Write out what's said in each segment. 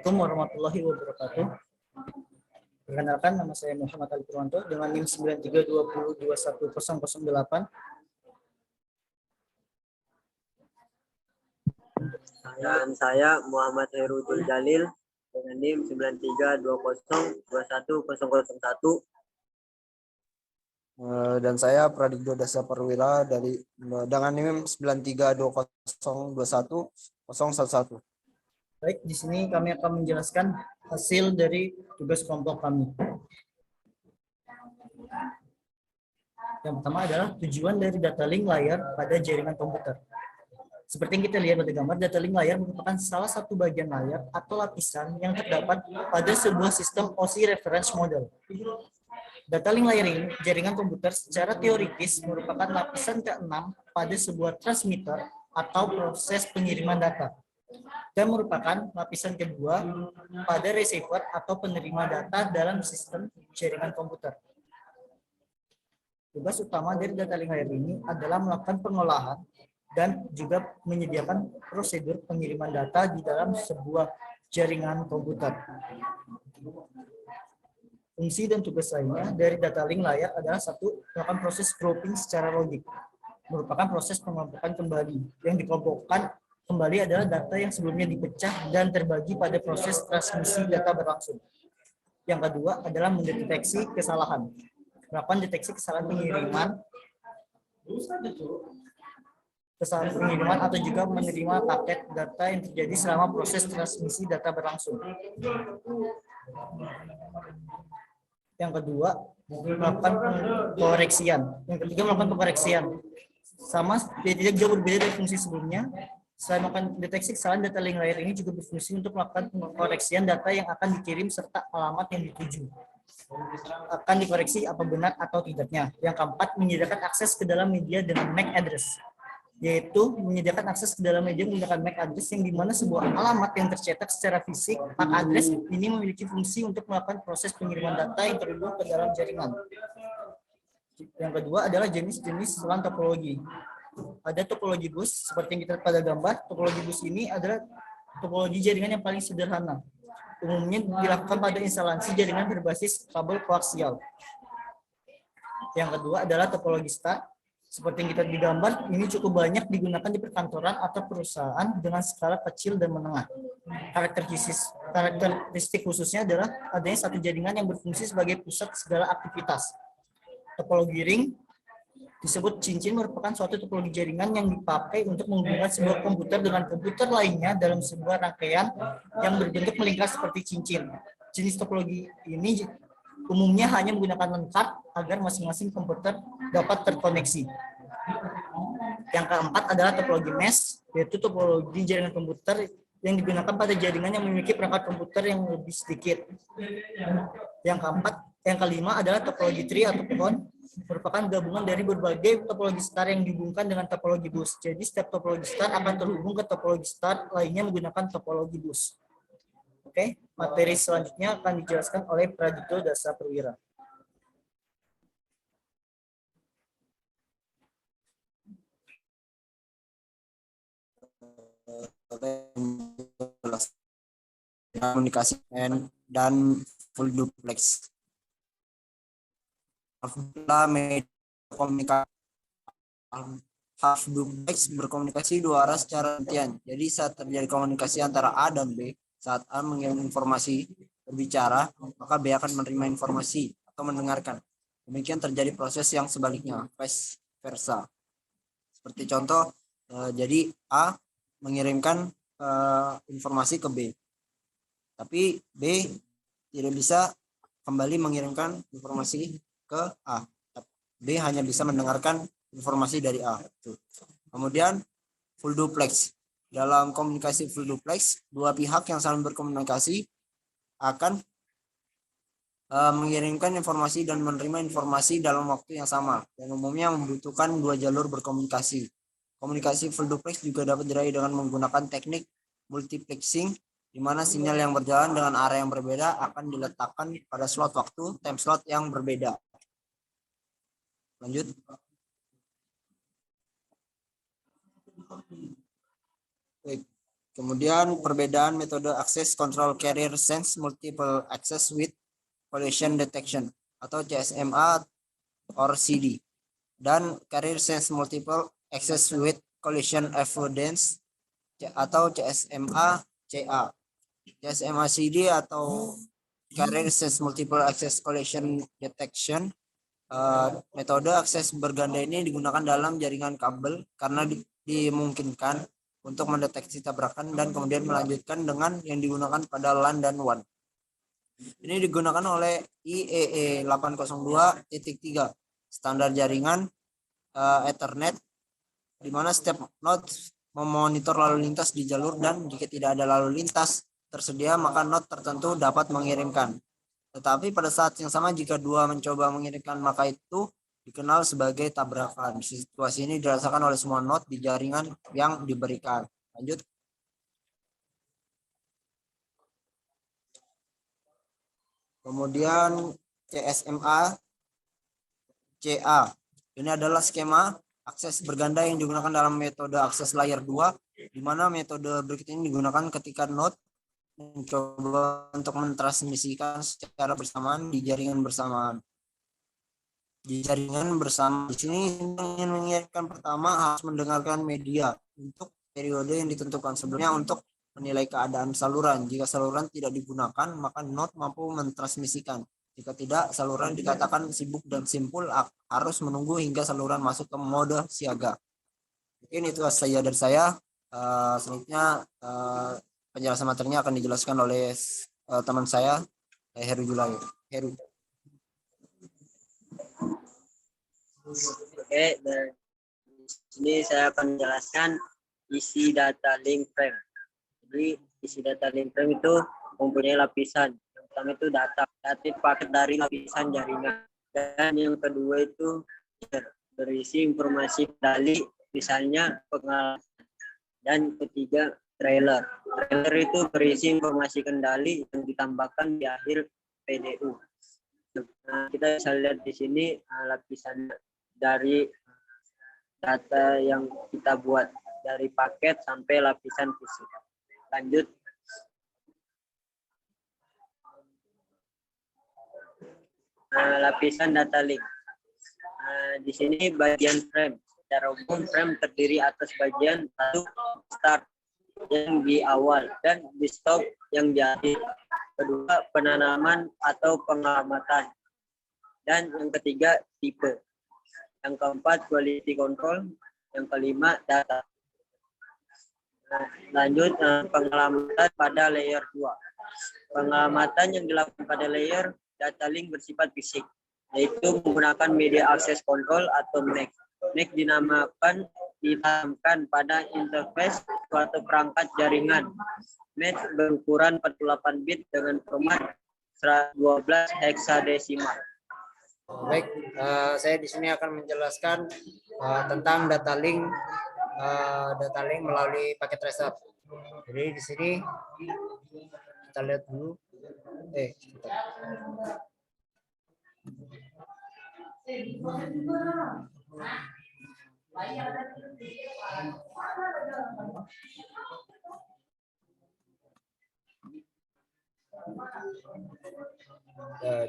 Assalamualaikum warahmatullahi wabarakatuh. Perkenalkan, nama saya Muhammad Ali Purwanto dengan NIM 9320210008. Dan saya Muhammad Herudul Jalil dengan NIM 9320210001. Dan saya Pradigdo Dasa Perwira dengan NIM 9320210011. Baik, di sini kami akan menjelaskan hasil dari tugas kelompok kami. Yang pertama adalah tujuan dari data link layar pada jaringan komputer. Seperti yang kita lihat pada gambar, data link layar merupakan salah satu bagian layar atau lapisan yang terdapat pada sebuah sistem OSI reference model. Data link layar ini, jaringan komputer secara teoritis merupakan lapisan ke-6 pada sebuah transmitter atau proses pengiriman data, dan merupakan lapisan kedua pada receiver atau penerima data dalam sistem jaringan komputer. Tugas utama dari data link layar ini adalah melakukan pengolahan dan juga menyediakan prosedur pengiriman data di dalam sebuah jaringan komputer. Fungsi dan tugas lainnya dari data link layar adalah satu, melakukan proses grouping secara logik, merupakan proses pengelompokan kembali. Yang dikelompokkan kembali adalah data yang sebelumnya dipecah dan terbagi pada proses transmisi data berlangsung. Yang kedua adalah mendeteksi kesalahan, melakukan deteksi kesalahan pengiriman atau juga menerima paket data yang terjadi selama proses transmisi data berlangsung. Yang kedua, melakukan pengoreksian. Yang ketiga, melakukan pengoreksian. Sama, tidak jauh berbeda dari fungsi sebelumnya. Selain melakukan deteksi kesalahan, data link layar ini juga berfungsi untuk melakukan pengoreksian data yang akan dikirim serta alamat yang dituju. Akan dikoreksi apa benar atau tidaknya. Yang keempat, menyediakan akses ke dalam media dengan MAC address, yaitu menyediakan akses ke dalam media menggunakan MAC address yang dimana sebuah alamat yang tercetak secara fisik. MAC address ini memiliki fungsi untuk melakukan proses pengiriman data yang terhubung ke dalam jaringan. Yang kedua adalah jenis-jenis LAN topologi. Ada topologi bus, seperti yang kita lihat pada gambar. Topologi bus ini adalah topologi jaringan yang paling sederhana. Umumnya dilakukan pada instalasi jaringan berbasis kabel koaksial. Yang kedua adalah topologi star. Seperti yang kita di gambar, ini cukup banyak digunakan di perkantoran atau perusahaan dengan skala kecil dan menengah. Karakteristik khususnya adalah adanya satu jaringan yang berfungsi sebagai pusat segala aktivitas. Topologi ring disebut cincin, merupakan suatu topologi jaringan yang dipakai untuk menghubungkan sebuah komputer dengan komputer lainnya dalam sebuah rangkaian yang berbentuk melingkar seperti cincin. Jenis topologi ini umumnya hanya menggunakan LAN card agar masing-masing komputer dapat terkoneksi. Yang keempat adalah topologi mesh, yaitu topologi jaringan komputer yang digunakan pada jaringan yang memiliki perangkat komputer yang lebih sedikit. Yang kelima adalah topologi tree atau pohon, merupakan gabungan dari berbagai topologi star yang dihubungkan dengan topologi bus. Jadi setiap topologi star akan terhubung ke topologi star lainnya menggunakan topologi bus. Oke, materi selanjutnya akan dijelaskan oleh Pradigdo Dasa Perwira. Komunikasi dan full duplex. Half duplex berkomunikasi dua arah secara gantian. Jadi saat terjadi komunikasi antara A dan B, saat A mengirim informasi berbicara, maka B akan menerima informasi atau mendengarkan. Demikian terjadi proses yang sebaliknya, vice versa. Seperti contoh, jadi A mengirimkan informasi ke B, tapi B tidak bisa kembali mengirimkan informasi ke A. B hanya bisa mendengarkan informasi dari A. Kemudian full duplex. Dalam komunikasi full duplex, dua pihak yang saling berkomunikasi akan mengirimkan informasi dan menerima informasi dalam waktu yang sama, dan umumnya membutuhkan dua jalur berkomunikasi. Komunikasi full duplex juga dapat diraih dengan menggunakan teknik multiplexing, di mana sinyal yang berjalan dengan arah yang berbeda akan diletakkan pada slot waktu, time slot yang berbeda. Lanjut. Baik. Kemudian perbedaan metode akses control carrier sense multiple access with collision detection atau CSMA or CD dan carrier sense multiple access with collision avoidance atau CSMA CA. CSMA CD atau carrier sense multiple access collision detection. Metode akses berganda ini digunakan dalam jaringan kabel karena dimungkinkan untuk mendeteksi tabrakan dan kemudian melanjutkan dengan yang digunakan pada LAN dan WAN. Ini digunakan oleh IEE 802.3 standar jaringan Ethernet, di mana setiap node memonitor lalu lintas di jalur dan jika tidak ada lalu lintas tersedia maka node tertentu dapat mengirimkan. Tetapi pada saat yang sama jika dua mencoba mengirimkan maka itu dikenal sebagai tabrakan. Situasi ini dirasakan oleh semua node di jaringan yang diberikan. Lanjut. Kemudian CSMA CA. Ini adalah skema akses berganda yang digunakan dalam metode akses layer 2, di mana metode berikut ini digunakan ketika node mencoba untuk mentransmisikan secara bersamaan di jaringan bersamaan. Di jaringan bersama di sini ingin mengingatkan pertama harus mendengarkan media untuk periode yang ditentukan sebelumnya untuk menilai keadaan saluran. Jika saluran tidak digunakan maka node mampu mentransmisikan. Jika tidak, saluran dikatakan sibuk dan simpul harus menunggu hingga saluran masuk ke mode siaga. Mungkin itu saja dari saya. Selanjutnya penjelasan materinya akan dijelaskan oleh teman saya, Heru Julai. Heru. Oke, dan di sini saya akan menjelaskan isi data link frame. Jadi isi data link frame itu mempunyai lapisan. Yang pertama itu data paket dari lapisan jaringan. Dan yang kedua itu berisi informasi kendali, misalnya pengalaman. Dan ketiga trailer. Trailer itu berisi informasi kendali yang ditambahkan di akhir PDU. Nah, kita bisa lihat di sini lapisan dari data yang kita buat dari paket sampai lapisan fisik. Lanjut. Lapisan data link. Di sini bagian frame. Secara umum frame terdiri atas bagian satu start yang di awal dan di stop yang di akhir. Kedua penanaman atau pengamatan. Dan yang ketiga tipe. Yang keempat quality control. Yang kelima data. Lanjut pengamatan pada layer 2. Pengamatan yang dilakukan pada layer data link bersifat fisik, yaitu menggunakan media access control atau MAC. MAC ditanamkan pada interface suatu perangkat jaringan. MAC berukuran 48 bit dengan format 12 heksadesimal. Baik, saya di sini akan menjelaskan tentang data link melalui paket tracer. Jadi di sini kita lihat dulu.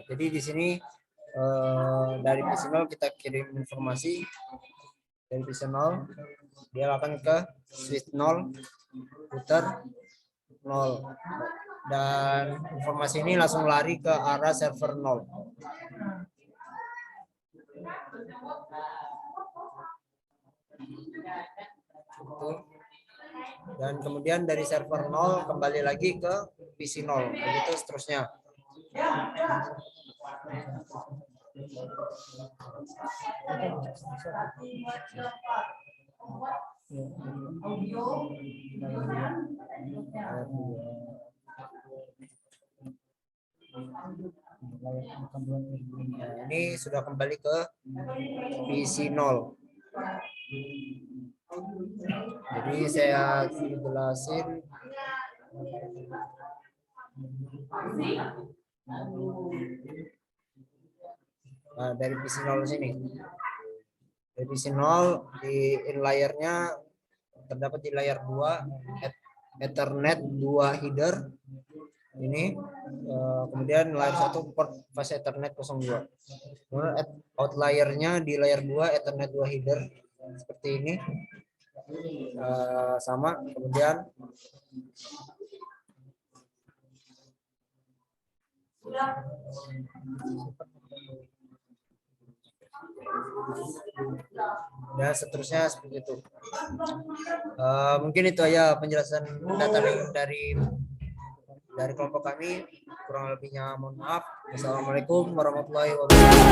Jadi di sini dari PC0 kita kirim informasi dari PC0 dia akan ke switch 0 router 0 dan informasi ini langsung lari ke arah server 0. Dan kemudian dari server 0 kembali lagi ke PC 0, begitu seterusnya. Ini sudah kembali ke PC 0. Jadi saya jelasin dari PC 0 sini. Dari PC 0 di inlayernya terdapat di layer 2 Ethernet 2 header ini, kemudian layer 1 port fast Ethernet 02. Kemudian outliernya di layer 2 Ethernet 2 header seperti ini. Sama, kemudian dan seterusnya seperti itu. Mungkin itu aja penjelasan data link dari kelompok kami. Kurang lebihnya mohon maaf. Wassalamualaikum warahmatullahi wabarakatuh.